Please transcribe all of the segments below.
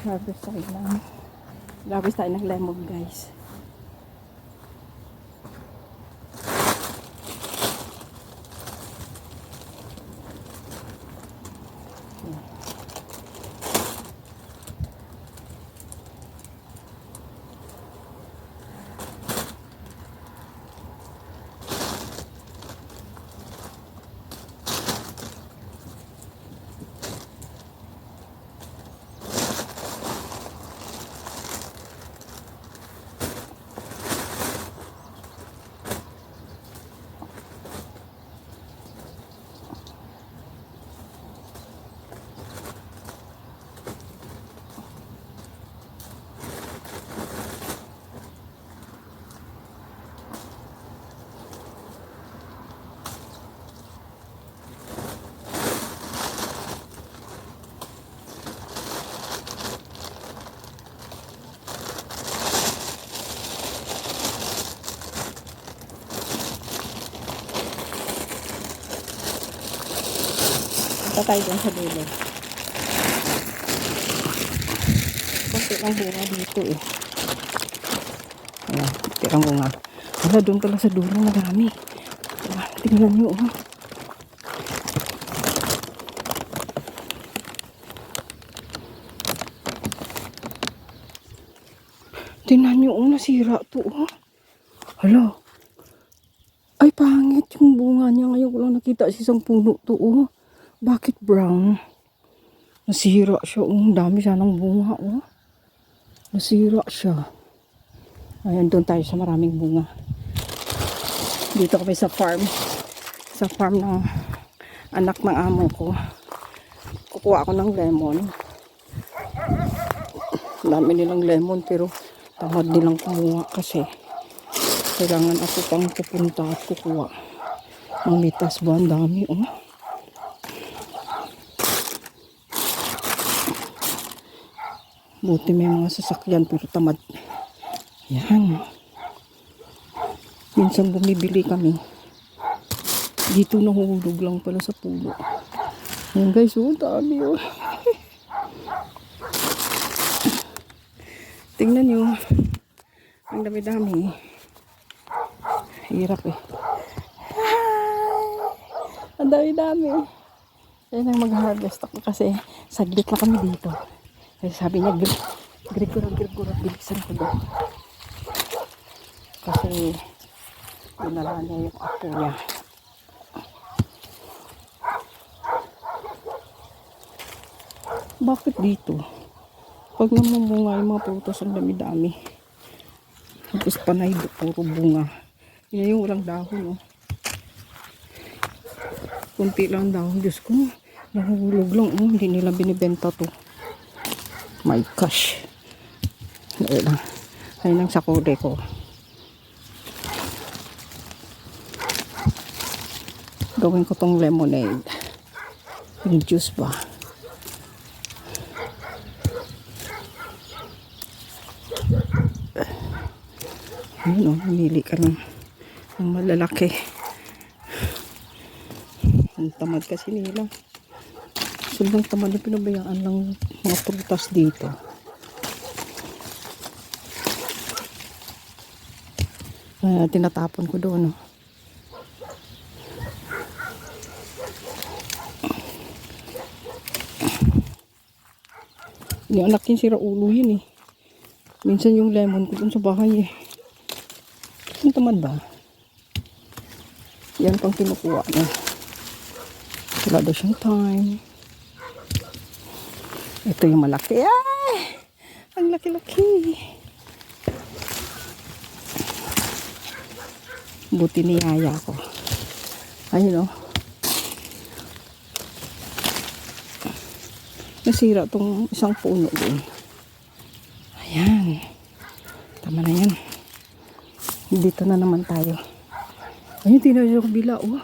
Harvest tayo lang. Harvest tayo ng lemon, guys. Punta tayo dyan sa dulo. Kunti lang bunga dito eh. Ayan, tirang bunga. Wala, doon pala sa dulo na dami. Tingnan nyo oh. Tingnan nyo oh, nasira to oh. Hala. Ay, pangit yung bunga niya. Ngayon ko lang nakita sa isang puno to oh. Bakit brown? Nasira siya. Oh, dami sanang bunga. Oh. Nasira siya. Ayan, doon tayo sa maraming bunga. Dito kami sa farm. Sa farm ng anak ng amo ko. Kukuha ako ng lemon. Dami nilang lemon pero tamad nilang kumuha kasi kailangan ako pang pupunta at kukuha. Ang mitas ba? Ang dami. Oh. Buti may mga sasakyan pero tamad. Yan. Minsan bumibili kami. Dito nahulog lang pala sa puno. Yan guys, oh, dami oh. Tingnan nyo. Ang dami-dami. Hirap eh. Ang dami-dami. Yan ang mag-harvest ako kasi saglit na kami dito. Kasi sabi niya, Greg-gurag, bilisan ko doon. Kasi, dinala niya yung apo niya. Bakit dito? Pag namumunga yung mga prutas, ang dami-dami. Tapos panay, puro bunga. Yan yung walang dahon, oh. Kunti lang dahon, Diyos ko. Nahulog lang, oh. Hindi nila binibenta to. My gosh. Ayun ang sakode ko. Gawin ko tong lemonade. Yung juice ba? Ayun o, namili ka ng malalaki. Ang tamad kasi nila. Sobrang tamad na pinabayaan ng mga prutas dito. Tinatapon ko doon. Oh. Yung anak yung sira ulo yun eh. Minsan yung lemon ko dun sa bahay eh. Ang tamad ba? Yan pang kinukuha na. Wala daw siyang time. Ito yung malaki. Ay! Ang laki-laki. Buti ni yaya ko. Ayun o. Nasira tong isang puno din. Ayan. Tama na yan. Dito na naman tayo. Ayun, tinawag yung bila. Oh.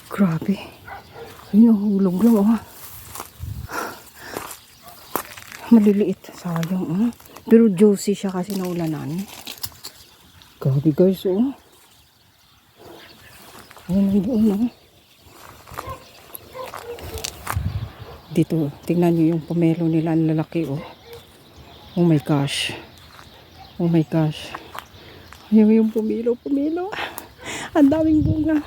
Grabe. Ayun, hulog lang. Oh. Maliliit. Sayang. Oh. Pero juicy siya kasi naulanan. Grabe guys. Oh. Ayun, nandiyon. Oh. Dito, tingnan nyo yung pomelo nila. Ang lalaki. Oh. Oh my gosh. Oh my gosh. Yung pumilo. Ang daming bunga.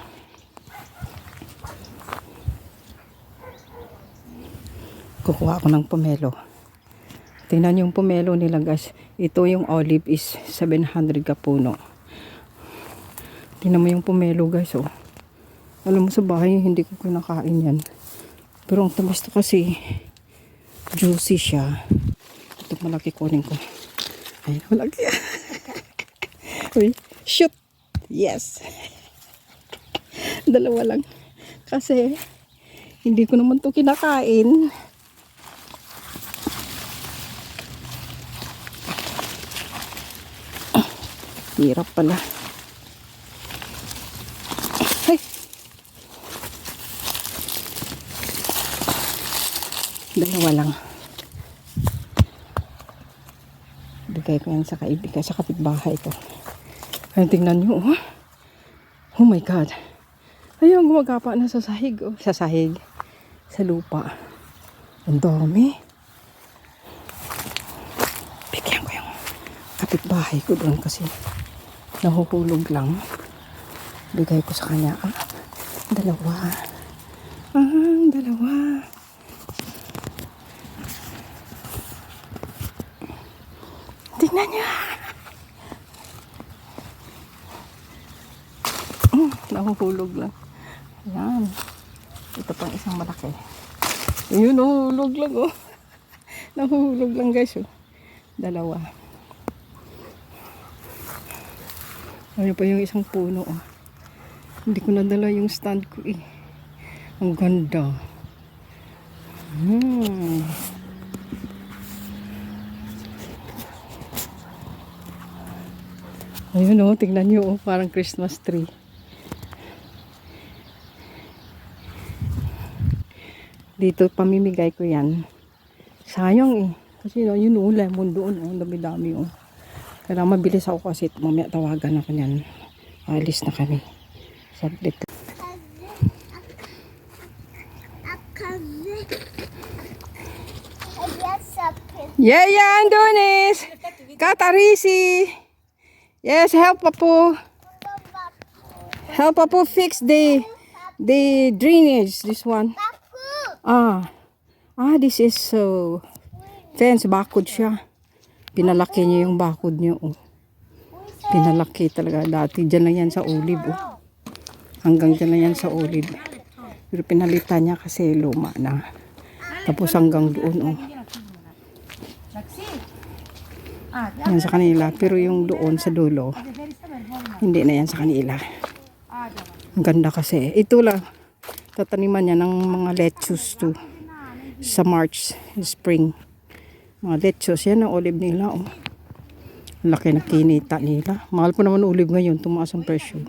Kukuha ako ng pomelo. Tingnan yung pomelo nila guys. Ito yung olive is 700 ka puno. Tingnan mo yung pomelo guys oh. Alam mo sa bahay hindi ko kinakain yan. Pero ang tamis to kasi juicy siya. Ito malaki kunin ko. Ay malaki. Uy, shoot. Yes. Dalawa lang. Kasi hindi ko naman to kinakain. Hirap pala. Ay. Dalawa lang. Bigay ko yan sa kaibigan, sa kapitbahay ko. Ayun, tingnan nyo. Oh, oh my God. Ayun, gumagapa na sa sahig. Oh. Sa sahig. Sa lupa. Ang dami. Bigyan ko yung kapitbahay ko doon kasi nahuhulog lang. Bigay ko sa kanya. Ah, dalawa. Ah, dalawa. Tingnan niya. Nahuhulog lang. Ayan. Ito pang isang malaki. Ayun, nahuhulog lang oh. Nahuhulog lang guys oh. Dalawa. Ano pa yung isang puno oh. Hindi ko nadala yung stand ko eh. Ang ganda. Ayun oh, tingnan nyo oh, parang Christmas tree. Dito pamimigay ko yan. Sayang eh. Kasi no, yun oh, lemon doon oh, dami-dami oh. Kailangan mabilis ako kasi mamaya tawagan ako niyan. Alis na kami. Sablit. Yeah, Andonis! Katarisi! Yes, help Papu. Help Papu fix the drainage. This one. This is fence. Bakod siya. Pinalaki niya yung bakod niya. Oh. Pinalaki talaga. Dati dyan lang yan sa olive. Oh. Hanggang dyan lang yan sa olive. Pero pinalitan niya kasi luma na. Tapos hanggang doon. Oh. Yan sa kanila. Pero yung doon sa dulo, hindi na yan sa kanila. Ang ganda kasi. Ito lang. Tataniman niya ng mga lettuce to. Sa March, spring. Mga lettuce. Yan ang olive nila. Oh. Laki na kinita nila. Mahal po naman olive ngayon. Tumaas ang presyo.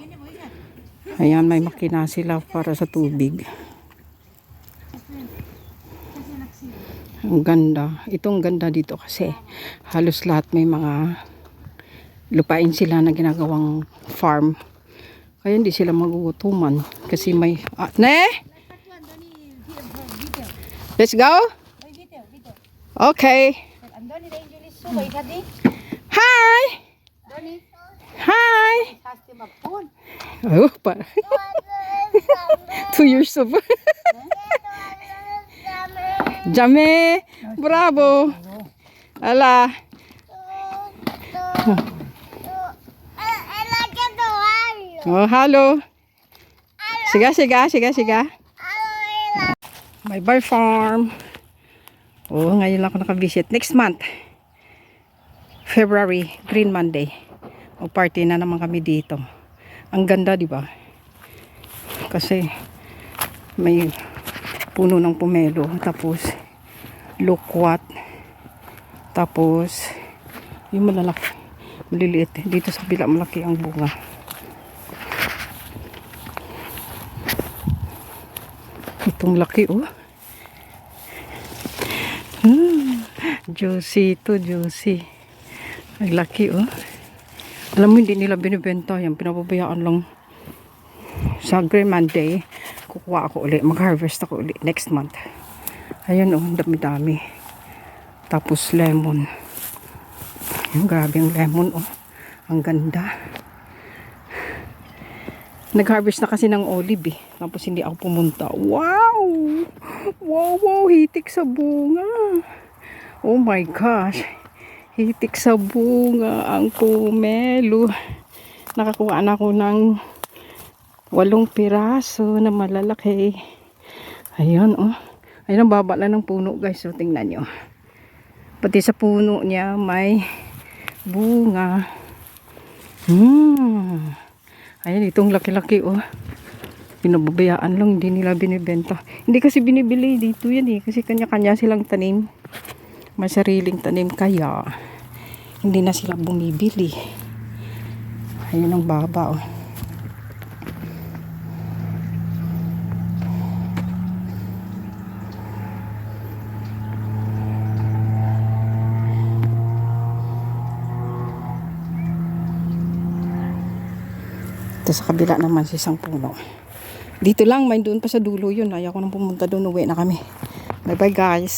Ayan, may makina sila para sa tubig. Ang ganda. Itong ganda dito kasi halos lahat may mga lupain sila na ginagawang farm. Kaya hindi sila magugutuman. Kasi may... Ne? Let's go? Okay. Hi! Hi! Oh, para. 2 years of... Jame! Bravo! Ala! Oh, halo! Siga. My bar farm. Oh, ngayon lang ako nakabisit. Next month. February, Green Monday. O party na naman kami dito. Ang ganda, di ba? Kasi may puno ng pomelo, tapos loquat, tapos yung malalaki, maliliit. Dito sa kabila malaki ang bunga. Itong laki oh. Juicy to, juicy. Ang laki oh. Alam mo, hindi nila binibenta yan. Pinapabayaan lang. Sa Green Monday, kukuha ako ulit. Mag-harvest ako ulit next month. Ayun oh, dami-dami. Tapos lemon. Yung grabe ang lemon, oh. Ang ganda. Nag-harvest na kasi ng olive, eh. Tapos hindi ako pumunta. Wow! Wow, wow. Hitik sa bunga. Oh my gosh. Hitik sa bunga ang pomelo. Nakakuha na ako ng 8 piraso na malalaki. Ayan, oh. Ayun, ang baba lang ng puno, guys. So, tingnan nyo. Pati sa puno niya, may bunga. Ayan, itong laki-laki, oh. Pinababayaan lang, hindi nila binibenta. Hindi kasi binibili dito yan, eh. Kasi kanya-kanya silang tanim. May sariling tanim, kaya hindi na sila bumibili. Ayun ang baba, oh. Ito sa kabila naman sa isang puno. Dito lang, may doon pa sa dulo yun. Ayaw ko nang pumunta doon. Uwi na kami. Bye bye guys.